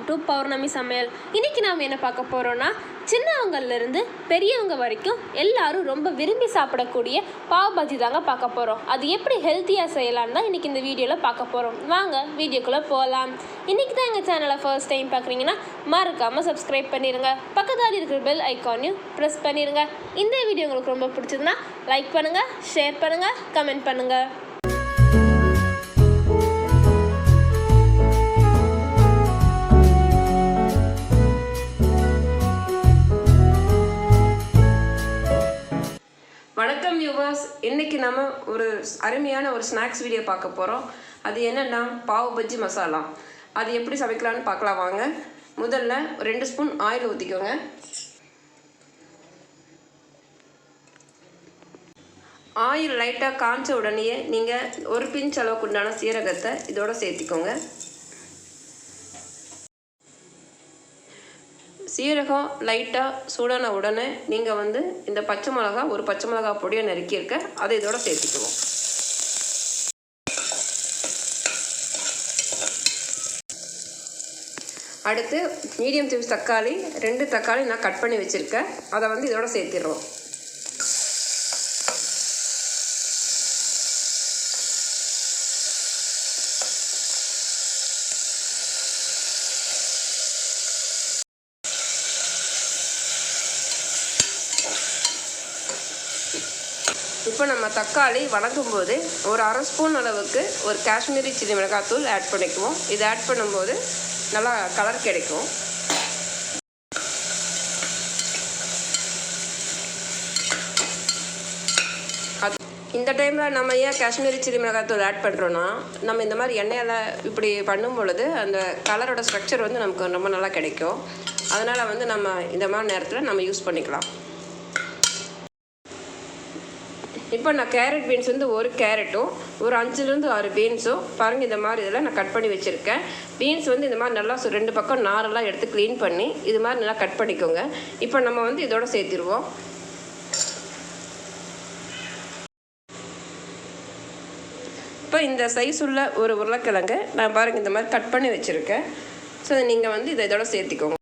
To பௌர்ணமி சமையல். இன்றைக்கி நாம் என்ன பார்க்க போகிறோன்னா, சின்னவங்கள்லேருந்து பெரியவங்க வரைக்கும் எல்லாரும் ரொம்ப விரும்பி சாப்பிடக்கூடிய பாவ் பஜ்ஜி தாங்க பார்க்க போகிறோம். அது எப்படி ஹெல்த்தியாக செய்யலான்னு தான் இன்றைக்கி இந்த வீடியோவில் பார்க்க போகிறோம். வாங்க வீடியோக்குள்ளே போகலாம். இன்றைக்கி தான் எங்கள் சேனலை ஃபர்ஸ்ட் டைம் பார்க்குறீங்கன்னா மறக்காமல் சப்ஸ்கிரைப் பண்ணிடுங்க. பக்கத்தில் இருக்கிற பெல் ஐக்கானையும் ப்ரெஸ் பண்ணிடுங்க. இந்த வீடியோ உங்களுக்கு ரொம்ப பிடிச்சதுன்னா லைக் பண்ணுங்கள், ஷேர் பண்ணுங்கள், கமெண்ட் பண்ணுங்கள். வணக்கம் வியூவர்ஸ், இன்றைக்கி நம்ம ஒரு அருமையான ஒரு ஸ்நாக்ஸ் வீடியோ பார்க்க போகிறோம். அது என்னென்னா பாவ் பஜ்ஜி மசாலா. அது எப்படி சமைக்கலான்னு பார்க்கலாம் வாங்க. முதல்ல 2 ஸ்பூன் ஆயில் ஊற்றிக்கோங்க. ஆயில் லைட்டாக காய்ச்ச உடனேயே நீங்கள் ஒரு பிஞ்ச் அளவுக்கு உண்டான சீரகத்தை இதோட சேர்த்திக்கோங்க. சீரகம் லைட்டாக சூடான உடனே நீங்கள் இந்த பச்சை மிளகா, ஒரு பச்சை மிளகா பொடியை நறுக்கியிருக்க அதை இதோட சேர்த்துக்குவோம். அடுத்து மீடியம் சைஸ் தக்காளி, 2 தக்காளி நான் கட் பண்ணி வச்சுருக்கேன், அதை இதோட சேர்த்திடுறோம். இப்போ நம்ம தக்காளி வணங்கும் போது ஒரு 1/2 ஸ்பூன் அளவுக்கு ஒரு காஷ்மீரி சில்லி மிளகாத்தூள் ஆட் பண்ணிக்குவோம். இது ஆட் பண்ணும்போது நல்லா கலர் கிடைக்கும். இந்த டைமில் நம்ம ஏன் காஷ்மீரி சில்லி மிளகாத்தூள் ஆட் பண்ணுறோன்னா, நம்ம இந்த மாதிரி எண்ணெயில் இப்படி பண்ணும் பொழுது அந்த கலரோட ஸ்ட்ரக்சர் நமக்கு ரொம்ப நல்லா கிடைக்கும். அதனால் நம்ம இந்த மாதிரி நேரத்தில் நம்ம யூஸ் பண்ணிக்கலாம். இப்போ நான் கேரட் பீன்ஸ் ஒரு கேரட்டும் ஒரு 5லேருந்து 6 பீன்ஸும் பாருங்கள் இந்த மாதிரி இதில் நான் கட் பண்ணி வச்சுருக்கேன். பீன்ஸ் இந்த மாதிரி நல்லா 2 பக்கம் நாரெல்லாம் எடுத்து க்ளீன் பண்ணி இது மாதிரி நல்லா கட் பண்ணிக்கோங்க. இப்போ நம்ம இதோட சேர்த்திடுவோம். இப்போ இந்த சைஸ் உள்ள ஒரு உருளைக்கிழங்கு நான் பாருங்கள் இந்த மாதிரி கட் பண்ணி வச்சுருக்கேன். ஸோ நீங்கள் இதை இதோட சேர்த்திக்கோங்க.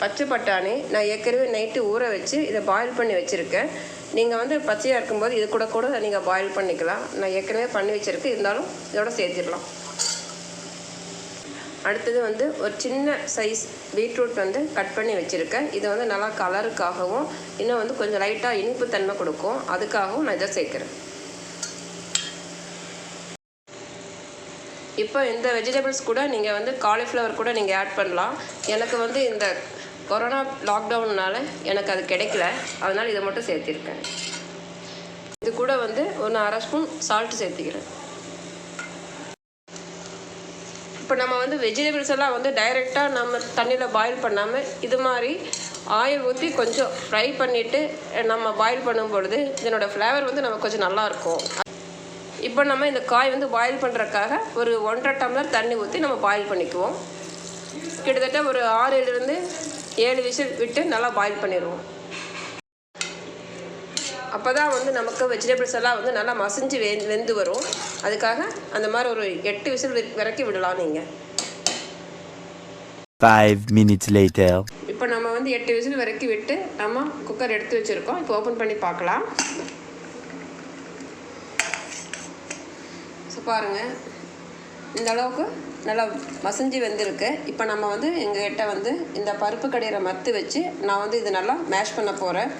பச்சை பட்டாணி நான் ஏற்கனவே நைட்டு ஊற வச்சு இதை பாயில் பண்ணி வச்சுருக்கேன். நீங்கள் பச்சையாக இருக்கும்போது இது கூட நீங்கள் பாயில் பண்ணிக்கலாம். நான் ஏற்கனவே பண்ணி வச்சுருக்கேன், இருந்தாலும் இதோட சேர்த்திடலாம். அடுத்தது ஒரு சின்ன சைஸ் பீட்ரூட் கட் பண்ணி வச்சுருக்கேன். இது நல்லா கலருக்காகவும் இன்னும் கொஞ்சம் லைட்டாக இனிப்பு தன்மை கொடுக்கும், அதுக்காகவும் நான் இதை சேர்க்குறேன். இப்போ இந்த வெஜிடபிள்ஸ் கூட நீங்கள் காலிஃப்ளவர் கூட நீங்கள் ஆட் பண்ணலாம். எனக்கு இந்த கொரோனா லாக்டவுன்னால் எனக்கு அது கிடைக்கல, அதனால் இதை மட்டும் சேர்த்திருக்கேன். இது கூட ஒரு 1/2 ஸ்பூன் சால்ட் சேர்த்திக்கிறேன். இப்போ நம்ம வெஜிடபிள்ஸ் எல்லாம் டைரெக்டாக நம்ம தண்ணியில் பாயில் பண்ணாமல் இது மாதிரி ஆயில் ஊற்றி கொஞ்சம் ஃப்ரை பண்ணிவிட்டு நம்ம பாயில் பண்ணும் பொழுது இதனோட ஃப்ளேவர் நமக்கு கொஞ்சம் நல்லாயிருக்கும். இப்போ நம்ம இந்த காய் பாயில் பண்ணுறதுக்காக ஒரு 1.5 டம்ளர் தண்ணி ஊற்றி நம்ம பாயில் பண்ணிக்குவோம். கிட்டத்தட்ட ஒரு 6லேருந்து 7 விசில் விட்டு நல்லா பாயில் பண்ணிடுவோம். அப்போ தான் நமக்கு வெஜிடபிள்ஸ் எல்லாம் நல்லா மசிஞ்சு வெந்து வரும். அதுக்காக அந்த மாதிரி ஒரு 8 விசில் வரைக்கும் விடலாம் நீங்கள். 5 minutes later. இப்போ நம்ம 8 விசில் வரைக்கும் விட்டு நம்ம குக்கர் எடுத்து வச்சுருக்கோம். இப்போ ஓப்பன் பண்ணி பார்க்கலாம். ஸோ பாருங்கள், இந்த அளவுக்கு நல்லா மசிஞ்சு வெந்திருக்கு. இப்போ நம்ம எங்ககிட்ட இந்த பருப்பு கடையிற மத்து வச்சு நான் இது நல்லா மேஷ் பண்ண போகிறேன்.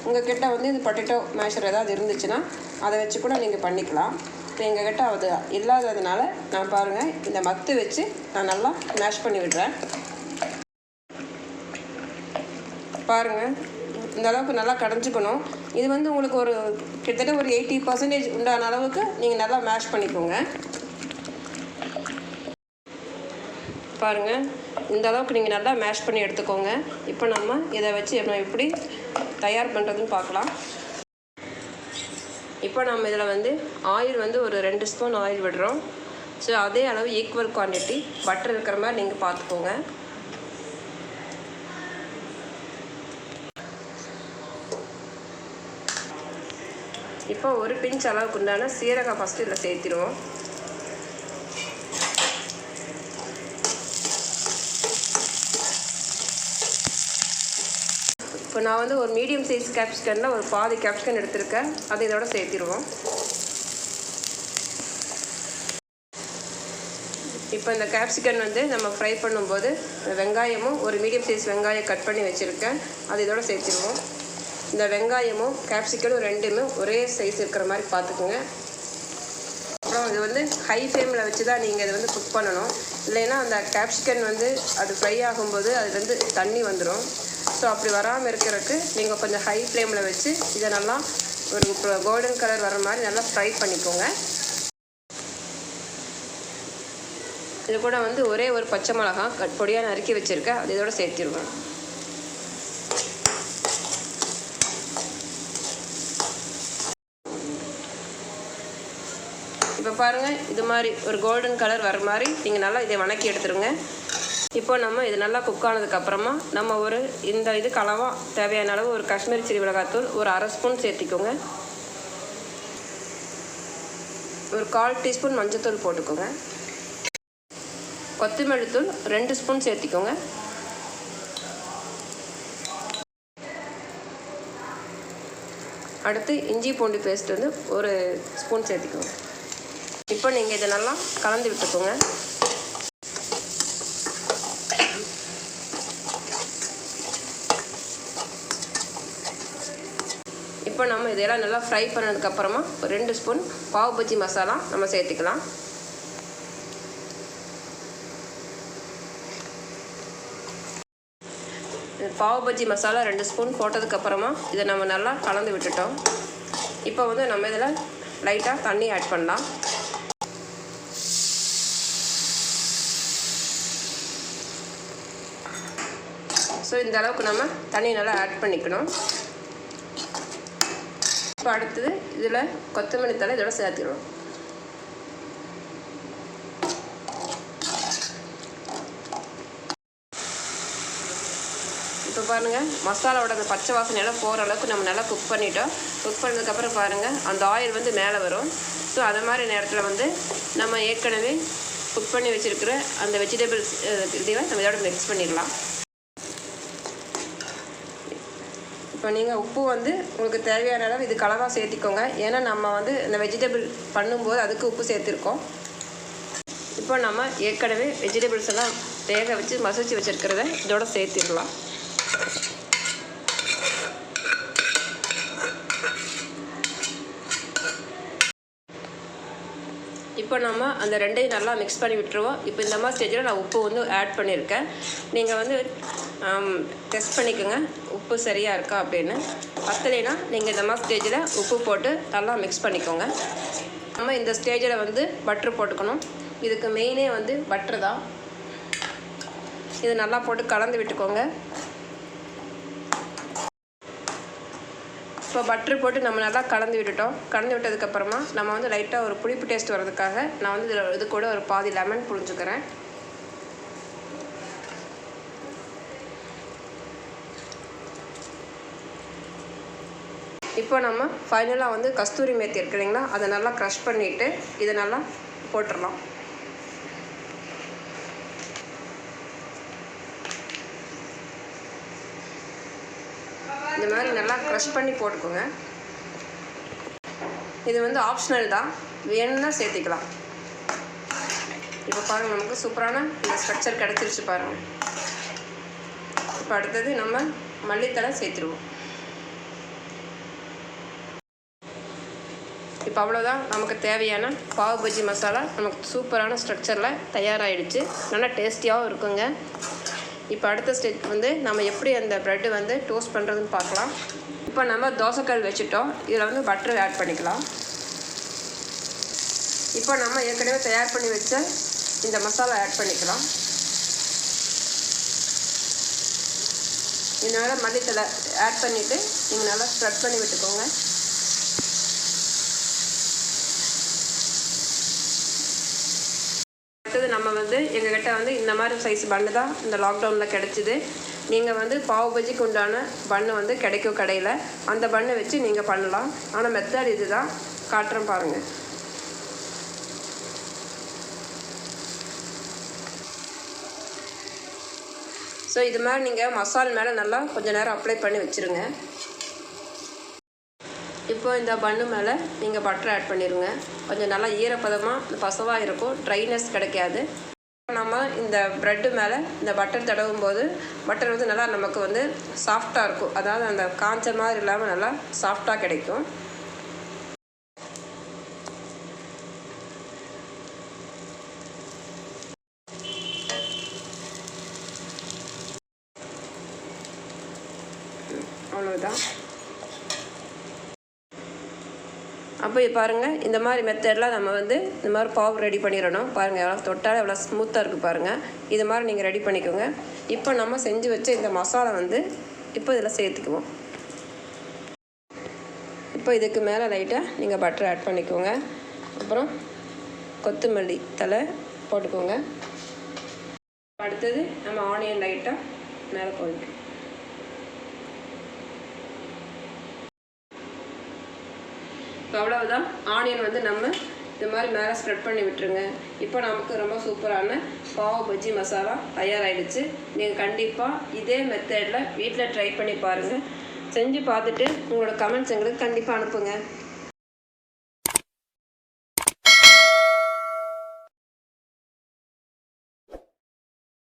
உங்கள் கிட்ட இது பொட்டேட்டோ மேஷர் ஏதாவது இருந்துச்சுன்னா அதை வச்சு கூட நீங்கள் பண்ணிக்கலாம். இப்போ எங்ககிட்ட அது இல்லாததுனால நான் பாருங்கள் இந்த மத்து வச்சு நான் நல்லா மேஷ் பண்ணி விடுறேன். பாருங்கள் இந்த அளவுக்கு நல்லா கடைஞ்சிக்கணும். இது உங்களுக்கு ஒரு கிட்டத்தட்ட ஒரு 80% உண்டான அளவுக்கு நீங்கள் நல்லா மேஷ் பண்ணிக்கோங்க. பாருங்கள் இந்த அளவுக்கு நீங்கள் நல்லா மேஷ் பண்ணி எடுத்துக்கோங்க. இப்போ நம்ம இதை வச்சு நம்ம எப்படி தயார் பண்ணுறதுன்னு பார்க்கலாம். இப்போ நம்ம இதில் ஆயில் ஒரு 2 ஸ்பூன் ஆயில் விடுறோம். ஸோ அதே அளவு ஈக்குவல் குவான்டிட்டி பட்டர் இருக்கிற மாதிரி நீங்கள் பார்த்துக்கோங்க. இப்போ ஒரு பிஞ்ச் அளவுக்கு உண்டான சீரகம் ஃபஸ்ட்டு இதில் சேர்த்திடுவோம். இப்போ நான் வந்து ஒரு மீடியம் சைஸ் கேப்சிகனில் ஒரு பாதி கேப்சிகன் எடுத்திருக்கேன். அதை இதோட சேர்த்திடுவோம். இப்போ இந்த கேப்சிகன் வந்து நம்ம ஃப்ரை பண்ணும்போது வெங்காயமும் ஒரு மீடியம் சைஸ் வெங்காயம் கட் பண்ணி வச்சுருக்கேன். அது இதோட சேர்த்திடுவோம். இந்த வெங்காயமும் கேப்சிகனும் ரெண்டுமே ஒரே சைஸ் இருக்கிற மாதிரி பார்த்துக்குங்க. அப்புறம் இது வந்து ஹை ஃப்ளேமில் வச்சு தான் நீங்கள் இதை வந்து குக் பண்ணணும். இல்லைன்னா அந்த கேப்சிகன் வந்து அது ஃப்ரை ஆகும்போது அதுலேருந்து தண்ணி வந்துடும். ஸோ அப்படி வராமல் இருக்கிறதுக்கு நீங்கள் கொஞ்சம் ஹை ஃப்ளேமில் வச்சு இதை நல்லா ஒரு கோல்டன் கலர் வர மாதிரி நல்லா ஃப்ரை பண்ணிக்கோங்க. இது கூட வந்து ஒரே ஒரு பச்சை மிளகாய் பொடியாக நறுக்கி வச்சுருக்கேன். அது இதோட சேர்த்திடுவேன். இப்போ பாருங்கள், இது மாதிரி ஒரு கோல்டன் கலர் வர மாதிரி நீங்கள் நல்லா இதை வணக்கி எடுத்துருங்க. இப்போ நம்ம இது நல்லா குக் ஆனதுக்கப்புறமா நம்ம ஒரு இது கலவாக தேவையான அளவு ஒரு காஷ்மீரி சில்லி மிளகாத்தூள் ஒரு 1/2 ஸ்பூன் சேர்த்திக்கோங்க. ஒரு 1/4 டீஸ்பூன் மஞ்சத்தூள் போட்டுக்கோங்க. கொத்தமல்லி தூள் 2 ஸ்பூன் சேர்த்திக்கோங்க. அடுத்து இஞ்சி பூண்டு பேஸ்ட் வந்து ஒரு ஸ்பூன் சேர்த்திக்கோங்க. இப்போ நீங்கள் இதை நல்லா கலந்து விட்டுக்கோங்க. இப்போ நம்ம இதெல்லாம் நல்லா ஃப்ரை பண்ணதுக்கப்புறமா 2 ஸ்பூன் பாவ் பஜ்ஜி மசாலா நம்ம சேர்த்துக்கலாம். பாவ் பஜ்ஜி மசாலா 2 ஸ்பூன் போட்டதுக்கப்புறமா இதை நம்ம நல்லா கலந்து விட்டுட்டோம். இப்போ வந்து நம்ம இதில் லைட்டாக தண்ணி ஆட் பண்ணலாம். ஸோ இந்த அளவுக்கு நம்ம தண்ணி நல்லா ஆட் பண்ணிக்கணும். இப்போ அடுத்தது இதில் கொத்தமல்லி தழை இதோட சேர்த்துக்கணும். இப்போ பாருங்கள், மசாலாவோட அந்த பச்சை வாசனை எல்லாம் போகிற அளவுக்கு நம்ம நல்லா குக் பண்ணிட்டோம். குக் பண்ணதுக்கப்புறம் பாருங்கள், அந்த ஆயில் வந்து மேலே வரும். ஸோ அது மாதிரி நேரத்தில் வந்து நம்ம ஏற்கனவே குக் பண்ணி வச்சுருக்கிற அந்த வெஜிடபிள்ஸ் இதையும் நம்ம இதோட மிக்ஸ் பண்ணிடலாம். இப்போ நீங்கள் உப்பு வந்து உங்களுக்கு தேவையான அளவு இது கலவாக சேர்த்திக்கோங்க. ஏன்னா நம்ம வந்து இந்த வெஜிடபிள் பண்ணும்போது அதுக்கு உப்பு சேர்த்துருக்கோம். இப்போ நம்ம ஏற்கனவே வெஜிடபிள்ஸ் எல்லாம் வேக வச்சு மசிச்சு வச்சுருக்கிறத இதோட சேர்த்திடலாம். இப்போ நம்ம அந்த ரெண்டையும் நல்லா மிக்ஸ் பண்ணி விட்டுருவோம். இப்போ இந்த மாதிரி ஸ்டேஜில் நான் உப்பு வந்து ஆட் பண்ணியிருக்கேன். நீங்கள் வந்து டெஸ்ட் பண்ணிக்கோங்க உப்பு சரியாக இருக்கா அப்படின்னு. பத்தலைன்னா நீங்கள் இந்த மாதிரி ஸ்டேஜில் உப்பு போட்டு நல்லா மிக்ஸ் பண்ணிக்கோங்க. நம்ம இந்த ஸ்டேஜில் வந்து பட்ரு போட்டுக்கணும். இதுக்கு மெயினே வந்து பட்ரு தான். இது நல்லா போட்டு கலந்து விட்டுக்கோங்க. இப்போ பட்ரு போட்டு நம்ம நல்லா கலந்து விட்டுட்டோம். கலந்து விட்டதுக்கப்புறமா நம்ம வந்து லைட்டாக ஒரு புளிப்பு டேஸ்ட் வர்றதுக்காக நான் வந்து இது கூட ஒரு பாதி லெமன் புழிஞ்சுக்கிறேன். இப்போ நம்ம ஃபைனலாக வந்து கஸ்தூரி மேத்தி இருக்கு இல்லைங்களா, அதை நல்லா க்ரஷ் பண்ணிவிட்டு இதை நல்லா போட்டுடலாம். இந்த மாதிரி நல்லா க்ரஷ் பண்ணி போட்டுக்கோங்க. இது வந்து ஆப்ஷனல் தான், வேணும்னா சேர்த்திக்கலாம். இப்போ பாருங்கள், நமக்கு சூப்பரான இந்த ஸ்ட்ரக்சர் கிடச்சிருச்சு பாருங்கள். இப்போ அடுத்தது நம்ம மல்லித்தழை சேர்த்துருவோம். இப்போ அவ்வளோதான், நமக்கு தேவையான பாவ் பஜ்ஜி மசாலா நமக்கு சூப்பரான ஸ்ட்ரக்சரில் தயாராகிடுச்சு. நல்லா டேஸ்டியாகவும் இருக்குங்க. இப்போ அடுத்த ஸ்டெப் வந்து நம்ம எப்படி அந்த ப்ரெட்டு வந்து டோஸ்ட் பண்ணுறதுன்னு பார்க்கலாம். இப்போ நம்ம தோசைக்கல் வச்சுட்டோம். இதில் வந்து பட்டர் ஆட் பண்ணிக்கலாம். இப்போ நம்ம ஏற்கனவே தயார் பண்ணி வச்ச இந்த மசாலா ஆட் பண்ணிக்கலாம். இதனால் மல்லித்தழை ஆட் பண்ணிவிட்டு நீங்கள் நல்லா ஸ்ப்ரெட் பண்ணி விட்டுக்கோங்க. அடுத்தது நம்ம வந்து எங்ககிட்ட வந்து இந்த மாதிரி சைஸ் பண்ணு தான் இந்த லாக்டவுனில் கிடச்சிது. நீங்கள் வந்து பாவ் பஜ்ஜிக்கு உண்டான பன்னு வந்து கிடைக்கும் கடையில், அந்த பண்ணை வச்சு நீங்கள் பண்ணலாம். ஆனால் மெத்தட் இது தான், காட்டுறேன் பாருங்கள். ஸோ இது மாதிரி நீங்கள் மசால் மேலே நல்லா கொஞ்சம் நேரம் அப்ளை பண்ணி வச்சுருங்க. இப்போ இந்த பன்னு மேலே நீங்கள் பட்டர் ஆட் பண்ணிடுங்க. கொஞ்சம் நல்லா ஈரப்பதமாக பசவாக இருக்கும், ட்ரைனஸ் கிடைக்காது. நம்ம இந்த ப்ரெட்டு மேலே இந்த பட்டர் தடவும் போது பட்டர் வந்து நல்லா நமக்கு வந்து சாஃப்டாக இருக்கும். அதாவது அந்த காஞ்ச மாதிரி இல்லாமல் நல்லா சாஃப்டாக கிடைக்கும். அவ்வளோதான். அப்போ பாருங்கள், இந்த மாதிரி மெத்தட்லாம் நம்ம வந்து இந்த மாதிரி பாவ் ரெடி பண்ணிடணும். பாருங்கள் எவ்வளோ தொட்டால் எவ்வளோ ஸ்மூத்தாக இருக்குது பாருங்கள். இது மாதிரி நீங்கள் ரெடி பண்ணிக்கோங்க. இப்போ நம்ம செஞ்சு வச்ச இந்த மசாலா வந்து இப்போ இதில் சேர்த்துக்குவோம். இப்போ இதுக்கு மேலே லைட்டாக நீங்கள் பட்டர் ஆட் பண்ணிக்கோங்க. அப்புறம் கொத்தமல்லி தலை போட்டுக்கோங்க. அடுத்தது நம்ம ஆனியன் லைட்டாக மேலே போட்டுக்கோங்க. இப்போ அவ்வளவுதான். ஆனியன் வந்து நம்ம இது மாதிரி மேலே ஸ்ப்ரெட் பண்ணி விட்டுருங்க. இப்போ நமக்கு ரொம்ப சூப்பரான பாவ் பஜ்ஜி மசாலா தயாராகிடுச்சு. நீங்கள் கண்டிப்பாக இதே மெத்தடில் வீட்டில் ட்ரை பண்ணி பாருங்கள். செஞ்சு பார்த்துட்டு உங்களோட கமெண்ட்ஸ் எங்களுக்கு கண்டிப்பாக அனுப்புங்க.